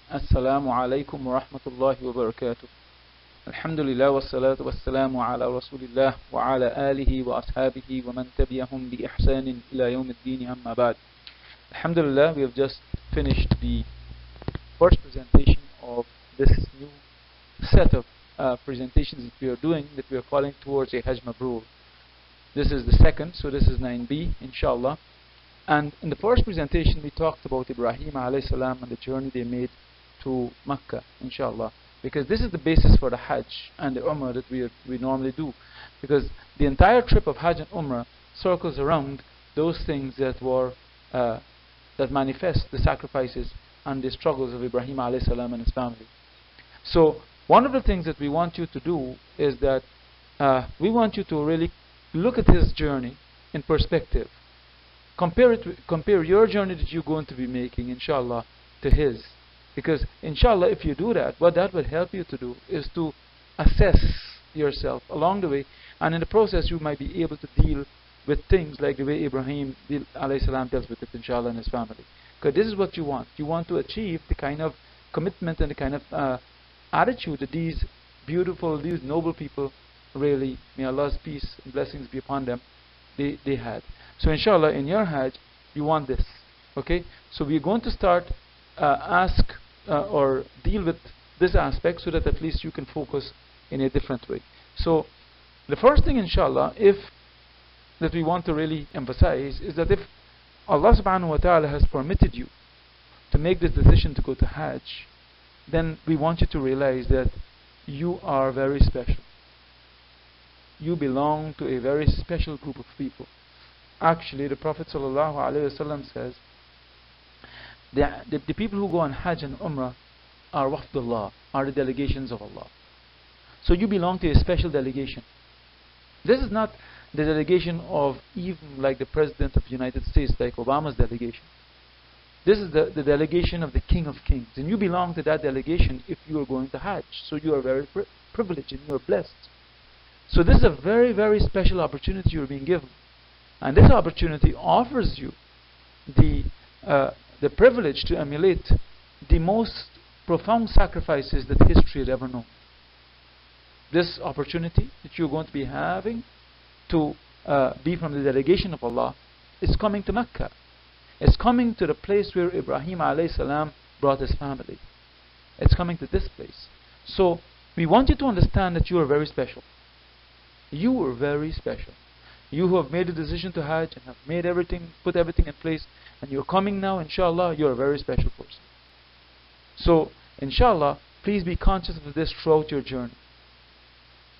Assalamu alaikum wa rahmatullahi wa barakatuh. Alhamdulillah wa salatu wa salamu ala rasulillah wa ala alihi wa ashabihi wa man tabi'ahum bi ihsanin ila yawm ad-din amma ba'd. Alhamdulillah, we have just finished the first presentation of this new set of presentations that we are doing, that we are calling towards a Hajj Mabroor. This is the second, so this is 9b, inshallah. And in the first presentation, we talked about Ibraaheem alayhi salam and the journey they made to Mecca, inshallah. Because this is the basis for the Hajj and the Umrah that we normally do. Because the entire trip of Hajj and Umrah circles around those things that were that manifest the sacrifices and the struggles of Ibraaheem alayhi salam and his family. So one of the things that we want you to do is that we want you to really look at his journey in perspective. Compare your journey that you're going to be making, inshallah, to his. Because, inshallah, if you do that, what that will help you to do is to assess yourself along the way. And in the process, you might be able to deal with things like the way Ibraaheem alayhi salam dealt with it, inshallah, and his family. Because this is what you want. You want to achieve the kind of commitment and the kind of attitude that these beautiful, these noble people really, may Allah's peace and blessings be upon them, they had. So inshallah, in your Hajj, you want this. Okay? So we're going to start or deal with this aspect so that at least you can focus in a different way. So the first thing, inshallah, that we want to really emphasize is that if Allah subhanahu wa ta'ala has permitted you to make this decision to go to Hajj, then we want you to realize that you are very special. You belong to a very special group of people. Actually, the Prophet ﷺ says the people who go on Hajj and Umrah are wafdullah, are the delegations of Allah. So you belong to a special delegation. This is not the delegation of even like the President of the United States, like Obama's delegation. This is the delegation of the King of Kings. And you belong to that delegation if you are going to Hajj. So you are very privileged and you are blessed. So this is a very, very special opportunity you are being given. And this opportunity offers you the privilege to emulate the most profound sacrifices that history had ever known. This opportunity that you're going to be having to be from the delegation of Allah is coming to Mecca. It's coming to the place where Ibraaheem alayhi salam brought his family. It's coming to this place. So we want you to understand that you are very special. You are very special. You who have made a decision to Hajj and have made everything, put everything in place, and you're coming now, inshallah, you're a very special person. So, inshallah, please be conscious of this throughout your journey.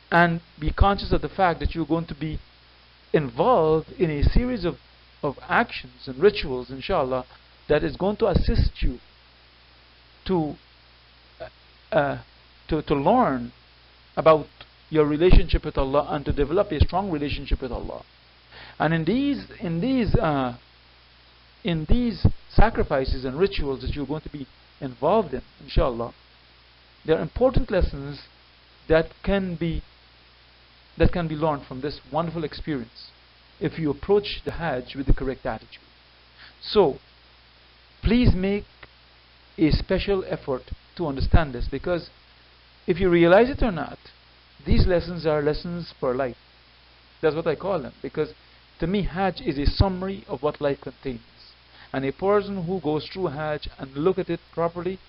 And be conscious of the fact that you're going to be involved in a series of actions and rituals, inshallah, that is going to assist you to learn about your relationship with Allah and to develop a strong relationship with Allah. And in these sacrifices and rituals that you're going to be involved in, inshallah, there are important lessons that can be learned from this wonderful experience if you approach the Hajj with the correct attitude. So please make a special effort to understand this, because if you realize it or not, these lessons are lessons for life. That's what I call them, because to me Hajj is a summary of what life contains. And a person who goes through Hajj and look at it properly,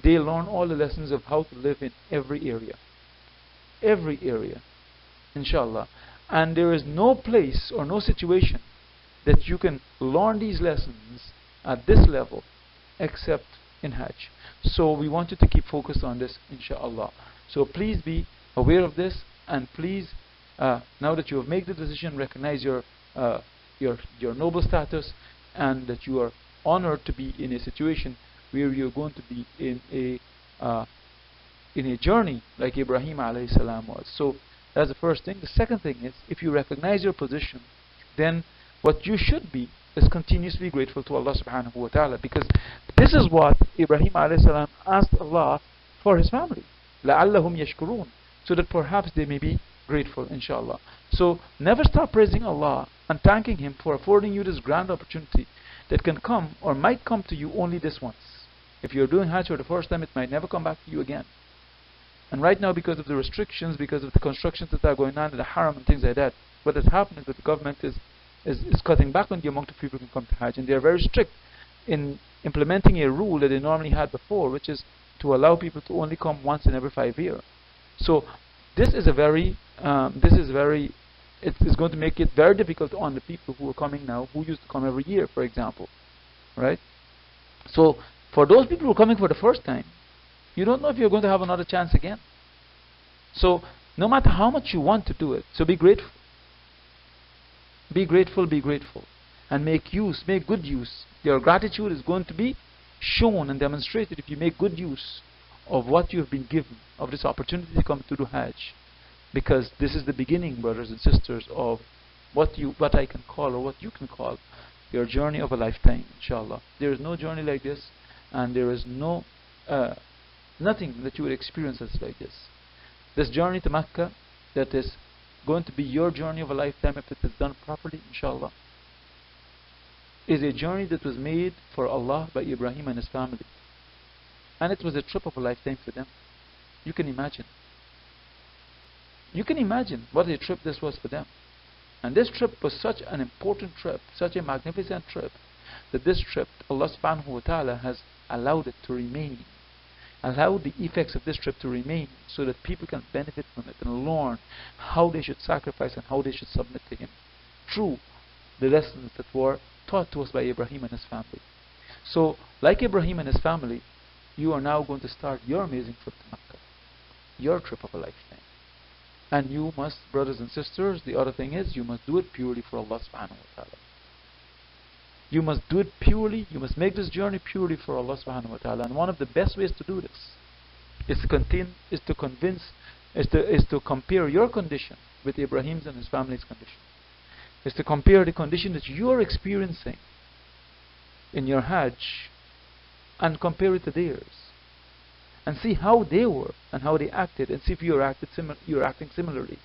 they learn all the lessons of how to live in every area. Every area, inshallah. And there is no place or no situation that you can learn these lessons at this level except in Hajj. So we want you to keep focused on this, inshallah. So please be aware of this, and please, now that you have made the decision, recognize your noble status, and that you are honored to be in a situation where you're going to be in a journey like Ibraaheem alayhi salam was. So that's the first thing. The second thing is, if you recognize your position, then what you should be is continuously grateful to Allah subhanahu wa ta'ala, because this is what Ibraaheem alayhi salam asked Allah for his family. لَعَلَّهُمْ يَشْكُرُونَ, so that perhaps they may be grateful, inshallah. So never stop praising Allah and thanking Him for affording you this grand opportunity that can come or might come to you only this once. If you're doing Hajj for the first time, it might never come back to you again. And right now, because of the restrictions, because of the constructions that are going on in the haram and things like that, what has happened is that the government is cutting back on the amount of people who can come to Hajj, and they are very strict in implementing a rule that they normally had before, which is to allow people to only come once in every 5 years. So this is it's going to make it very difficult on the people who are coming now, who used to come every year, for example, right? So for those people who are coming for the first time, you don't know if you're going to have another chance again. So no matter how much you want to do it, so be grateful. Be grateful, be grateful. And make good use. Your gratitude is going to be shown and demonstrated if you make good use of what you have been given, of this opportunity to come to do Hajj. Because this is the beginning, brothers and sisters, of what I can call, or what you can call, your journey of a lifetime, inshallah. There is no journey like this, and there is no nothing that you would experience that's like this. This journey to Mecca, that is going to be your journey of a lifetime if it is done properly, inshallah, is a journey that was made for Allah by Ibraaheem and his family. And it was a trip of a lifetime for them. You can imagine. You can imagine what a trip this was for them. And this trip was such an important trip, such a magnificent trip, that this trip, Allah subhanahu wa ta'ala has allowed it to remain. Allowed the effects of this trip to remain so that people can benefit from it and learn how they should sacrifice and how they should submit to Him through the lessons that were taught to us by Ibraaheem and his family. So, like Ibraaheem and his family, you are now going to start your amazing trip to Mecca, your trip of a lifetime. And you must, brothers and sisters, the other thing is, you must do it purely for Allah subhanahu wa ta'ala. You must do it purely, you must make this journey purely for Allah subhanahu wa ta'ala. And one of the best ways to do this is to compare your condition with Ibraaheem's and his family's condition. Is to compare the condition that you are experiencing in your Hajj and compare it to theirs. And see how they were and how they acted, and see if you're acting similarly.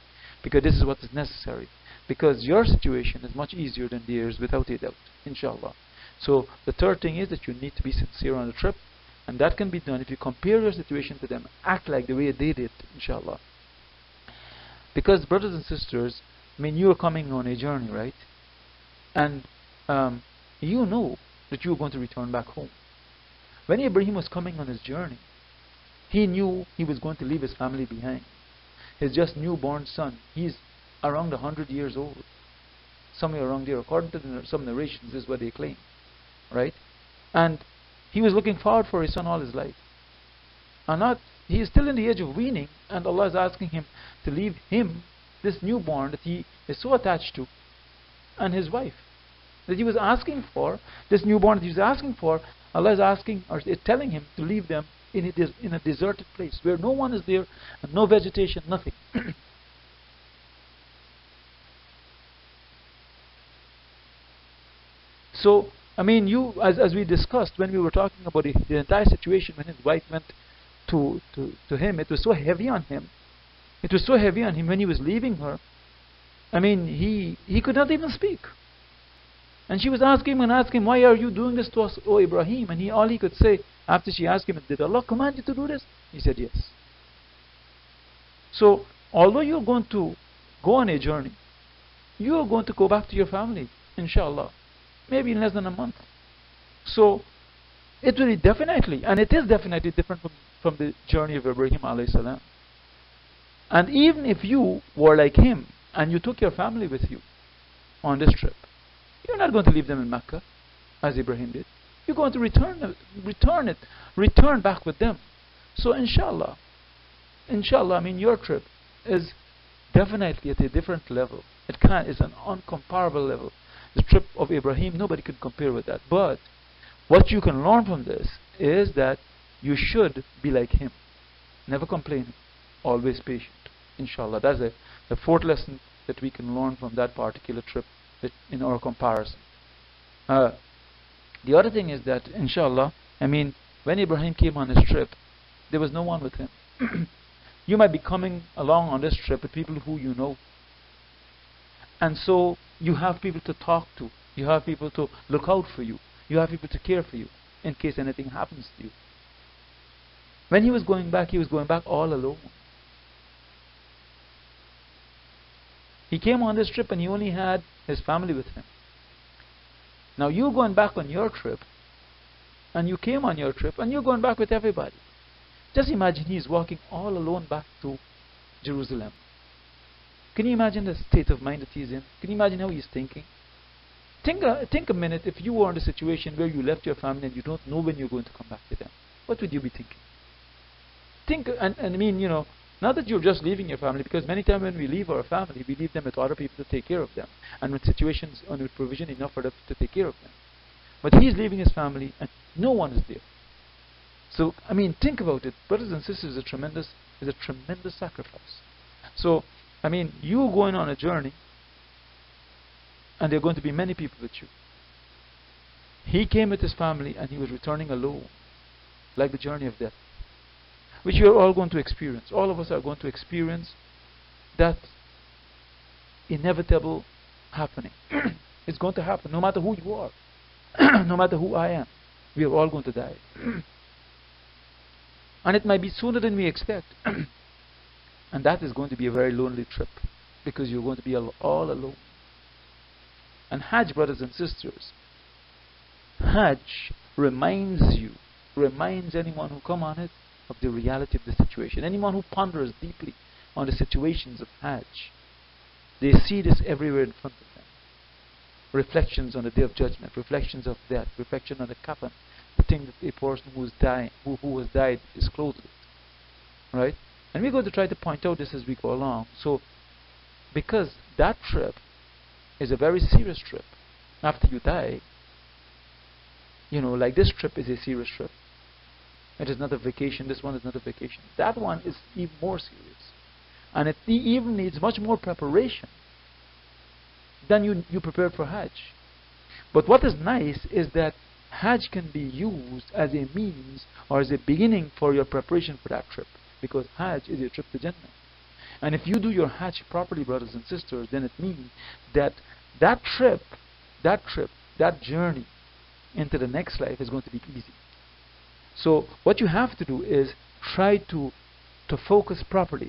Because this is what is necessary. Because your situation is much easier than theirs, without a doubt, inshallah. So the third thing is that you need to be sincere on the trip, and that can be done if you compare your situation to them, act like the way they did, inshallah. Because, brothers and sisters, I mean, you are coming on a journey, right? And you know that you are going to return back home. When Ibraaheem was coming on his journey, he knew he was going to leave his family behind. His just newborn son, he's around 100 years old. Somewhere around there, according to some narrations, is what they claim. Right? And he was looking forward for his son all his life. And he is still in the age of weaning, and Allah is asking him to leave him, this newborn that he is so attached to, and his wife that he was asking for, this newborn that he was asking for, Allah is asking, or is telling him to leave them in a deserted place where no one is there, and no vegetation, nothing. So, I mean, as we discussed when we were talking about the entire situation, when his wife went to him, it was so heavy on him. It was so heavy on him when he was leaving her. I mean, he could not even speak. And she was asking him, why are you doing this to us, O Ibraaheem? And all he could say, after she asked him, did Allah command you to do this? He said, yes. So, although you're going to go on a journey, you're going to go back to your family, inshallah. Maybe in less than a month. So, it will be definitely, and it is definitely different from the journey of Ibraaheem alayhi salam. And even if you were like him, and you took your family with you on this trip, you're not going to leave them in Mecca, as Ibraaheem did. You're going to return back with them. So inshallah, I mean, your trip is definitely at a different level. It's an uncomparable level. The trip of Ibraaheem, nobody can compare with that. But what you can learn from this is that you should be like him. Never complaining, always patient. Inshallah, that's the fourth lesson that we can learn from that particular trip in our comparison. The other thing is that, inshallah, I mean, when Ibraaheem came on his trip, there was no one with him. You might be coming along on this trip with people who you know. And so you have people to talk to. You have people to look out for you. You have people to care for you in case anything happens to you. When he was going back all alone. He came on this trip and he only had his family with him. Now you're going back on your trip, and you came on your trip, and you're going back with everybody. Just imagine he's walking all alone back to Jerusalem. Can you imagine the state of mind that he's in? Can you imagine how he's thinking? Think a minute if you were in a situation where you left your family and you don't know when you're going to come back to them. What would you be thinking? And I mean, not that you're just leaving your family, because many times when we leave our family, we leave them with other people to take care of them, and with situations and with provision enough for them to take care of them. But he's leaving his family and no one is there. So, I mean, think about it. Brothers and sisters, it's a tremendous sacrifice. So, I mean, you're going on a journey, and there are going to be many people with you. He came with his family, and he was returning alone, like the journey of death, which we are all going to experience. All of us are going to experience that inevitable happening. It's going to happen, no matter who you are, no matter who I am. We are all going to die. And it might be sooner than we expect. And that is going to be a very lonely trip, because you're going to be all alone. And Hajj, brothers and sisters, Hajj reminds anyone who come on it of the reality of the situation. Anyone who ponders deeply on the situations of Hajj, they see this everywhere in front of them. Reflections on the Day of Judgment, reflections of death, reflection on the kafan, the thing that a person who has died is clothed with. Right? And we're going to try to point out this as we go along. So, because that trip is a very serious trip. After you die, like this trip is a serious trip. It is not a vacation. This one is not a vacation. That one is even more serious. And it even needs much more preparation than you prepared for Hajj. But what is nice is that Hajj can be used as a means or as a beginning for your preparation for that trip. Because Hajj is a trip to Jannah. And if you do your Hajj properly, brothers and sisters, then it means that that journey into the next life is going to be easy. So what you have to do is try to focus properly.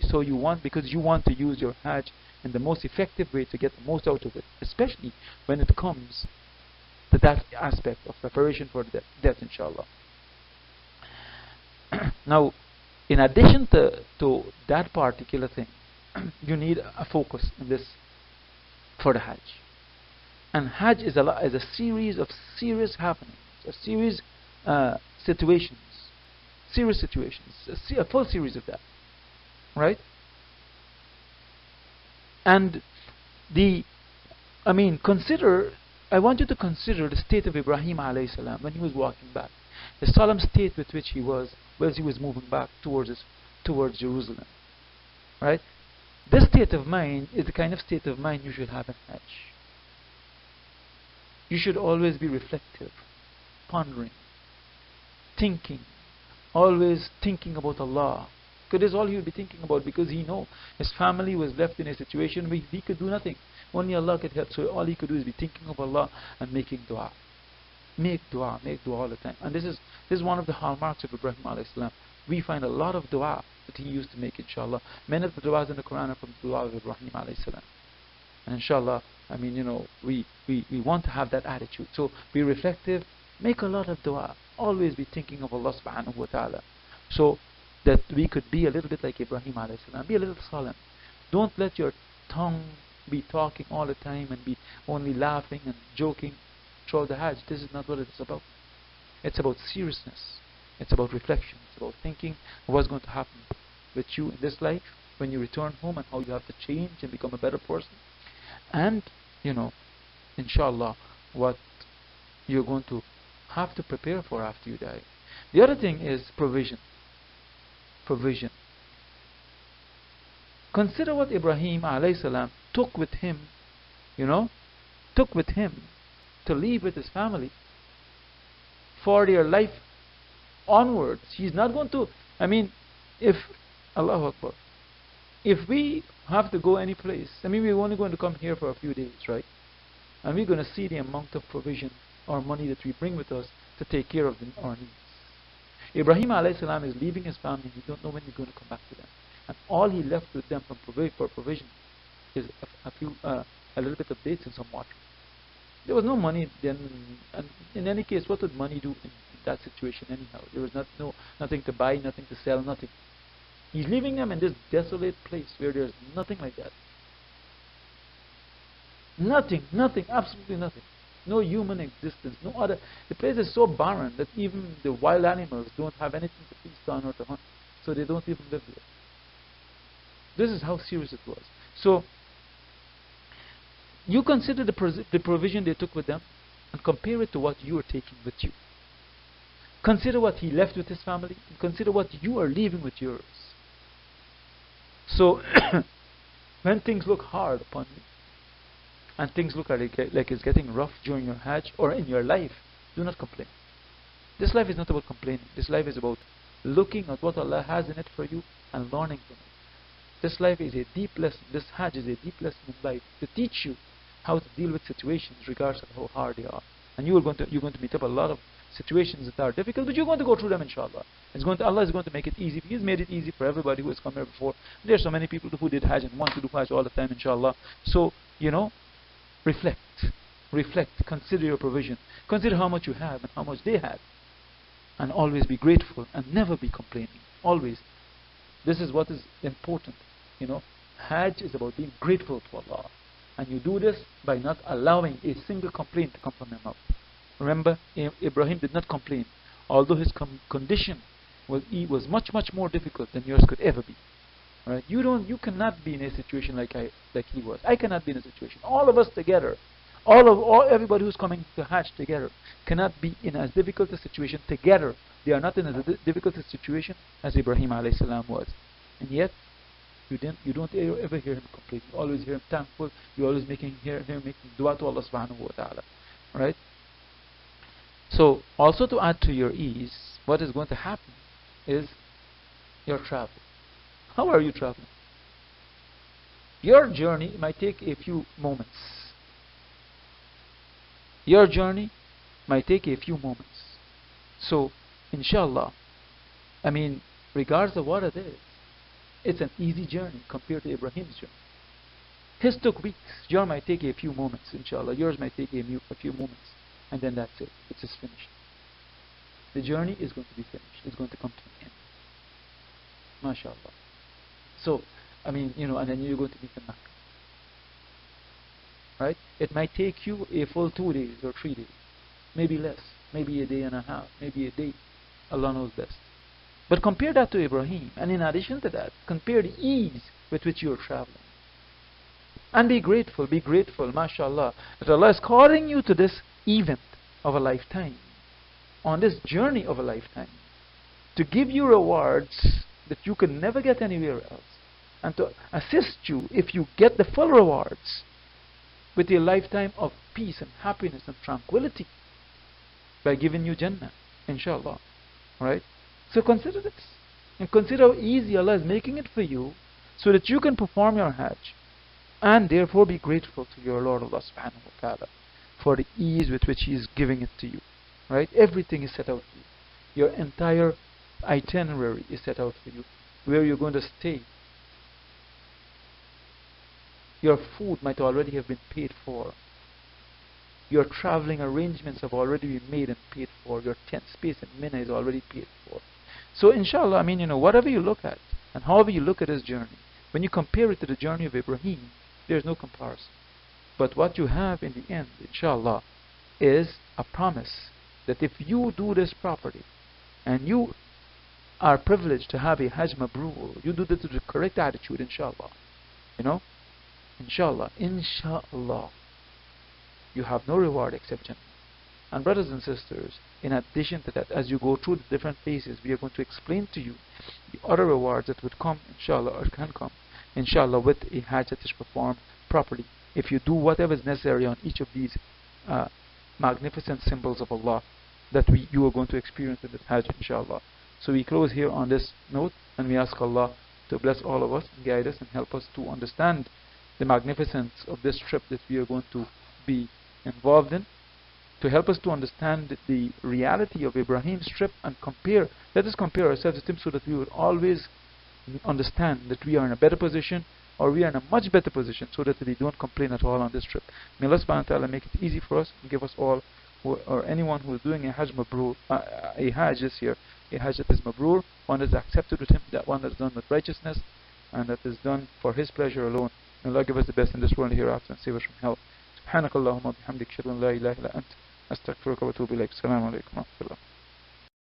Because you want to use your Hajj in the most effective way to get the most out of it, especially when it comes to that aspect of preparation for death, inshallah. Now, in addition to that particular thing, you need a focus in this for the Hajj. And Hajj is a series of serious happenings, a series situations, a full series of that, right? And I want you to consider the state of Ibraaheem alayhi salam when he was walking back, the solemn state with which he was as he was moving back towards Jerusalem, right? This state of mind is the kind of state of mind you should have in Hajj. You should always be reflective, pondering, thinking, always thinking about Allah. Because that's all he would be thinking about, because he knows his family was left in a situation where he could do nothing. Only Allah could help. So all he could do is be thinking of Allah and making dua. Make dua all the time. And this is one of the hallmarks of Ibraaheem alayhi salam. We find a lot of dua that he used to make, inshallah. Many of the duas in the Quran are from the dua of Ibraaheem alayhi salam. And inshallah, we want to have that attitude. So be reflective, make a lot of dua, always be thinking of Allah subhanahu wa ta'ala. So that we could be a little bit like Ibraaheem alayhi salam, be a little solemn. Don't let your tongue be talking all the time and be only laughing and joking throughout the Hajj. This is not what it's about. It's about seriousness. It's about reflection. It's about thinking of what's going to happen with you in this life when you return home, and how you have to change and become a better person. And, inshallah, what you're going to have to prepare for after you die. The other thing is provision. Consider what Ibraaheem alayhi salam took with him to leave with his family for their life onwards. He's not going to, if Allahu Akbar, if we have to go any place, we're only going to come here for a few days, right? And we're going to see the amount of provision or money that we bring with us to take care of our needs. Ibrahim alayhi salam is leaving his family. He don't know when he's going to come back to them. And all he left with them for provision is a little bit of dates and some water. There was no money then, and in any case, what would money do in that situation anyhow? There was nothing to buy, nothing to sell, nothing. He's leaving them in this desolate place where there's nothing like that. Nothing, absolutely nothing. No human existence, no other. The place is so barren that even the wild animals don't have anything to feast on or to hunt, so they don't even live there. This is how serious it was. So, you consider the provision they took with them and compare it to what you are taking with you. Consider what he left with his family and consider what you are leaving with yours. So, when things look hard upon you and things look like it's getting rough during your Hajj or in your life, do not complain. This life is not about complaining. This life is about looking at what Allah has in it for you and learning from it. This life is a deep lesson. This Hajj is a deep lesson in life to teach you how to deal with situations regardless of how hard they are. And you're going to meet up a lot of situations that are difficult, but you're going to go through them, inshallah. Allah is going to make it easy. He's made it easy for everybody who has come here before. There's so many people who did Hajj and want to do Hajj all the time, inshallah. So, reflect, consider your provision, consider how much you have and how much they had, and always be grateful and never be complaining. Always. This is what is important. Hajj is about being grateful to Allah, and you do this by not allowing a single complaint to come from your mouth. Remember, Ibrahim did not complain, although his condition was much more difficult than yours could ever be. Right? You cannot be in a situation like he was. I cannot be in a situation. All of us together, everybody who's coming to Hajj together, cannot be in as difficult a situation together. They are not in as difficult a situation as Ibrahim alayhi salam was, and yet you don't ever hear him complain. You always hear him thankful. You always hear him making dua to Allah subhanahu wa ta'ala. Right? So, also to add to your ease, what is going to happen is your travel. How are you traveling? Your journey might take a few moments. Your journey might take a few moments. So, inshallah, regardless of what it is, it's an easy journey compared to Ibrahim's journey. His took weeks. Yours might take a few moments, inshallah. Yours might take a few moments. And then that's it. It's just finished. The journey is going to be finished. It's going to come to an end. MashaAllah. So, and then you're going to meet the Makkah. Right? It might take you a full 2 days or 3 days. Maybe less. Maybe a day and a half. Maybe a day. Allah knows best. But compare that to Ibrahim. And in addition to that, compare the ease with which you're traveling. And be grateful, mashallah, that Allah is calling you to this event of a lifetime, on this journey of a lifetime, to give you rewards that you can never get anywhere else, and to assist you if you get the full rewards with a lifetime of peace and happiness and tranquility by giving you Jannah, inshallah. Right? So consider this, and consider how easy Allah is making it for you so that you can perform your Hajj. And therefore be grateful to your Lord Allah subhanahu wa ta'ala for the ease with which He is giving it to you. Right? Everything is set out for you. Your entire itinerary is set out for you. Where you're going to stay. Your food might already have been paid for. Your traveling arrangements have already been made and paid for. Your tent space in Mina is already paid for. So inshallah, whatever you look at and however you look at this journey, when you compare it to the journey of Ibrahim, there's no comparison. But what you have in the end, inshallah, is a promise that if you do this properly, and you are privileged to have a Hajj Mabroor, you do this with the correct attitude, inshallah. Inshallah, you have no reward except Jannah. And brothers and sisters, in addition to that, as you go through the different phases, we are going to explain to you the other rewards that would come, inshallah, or can come, inshallah, with a Hajj that is performed properly. If you do whatever is necessary on each of these magnificent symbols of Allah that you are going to experience in this Hajj, inshallah. So we close here on this note, and we ask Allah to bless all of us and guide us and help us to understand the magnificence of this trip that we are going to be involved in. to help us to understand the reality of Ibraaheem's trip and compare. Let us compare ourselves with him so that we would always understand that we are in a better position, or we are in a much better position, so that we don't complain at all on this trip. May Allah subhanahu wa ta'ala make it easy for us and give us all, or anyone who is doing a Hajj Mabroor, a Hajj this year, a Hajj that is Mabroor, one that is accepted with him, that one that is done with righteousness, and that is done for his pleasure alone. May Allah give us the best in this world and hereafter, and save us from hell. سبحانك اللهم وبحمدك أشهد أن لا إله إلا أنت أستغفرك وأتوب إليك. السلام عليكم ورحمة الله.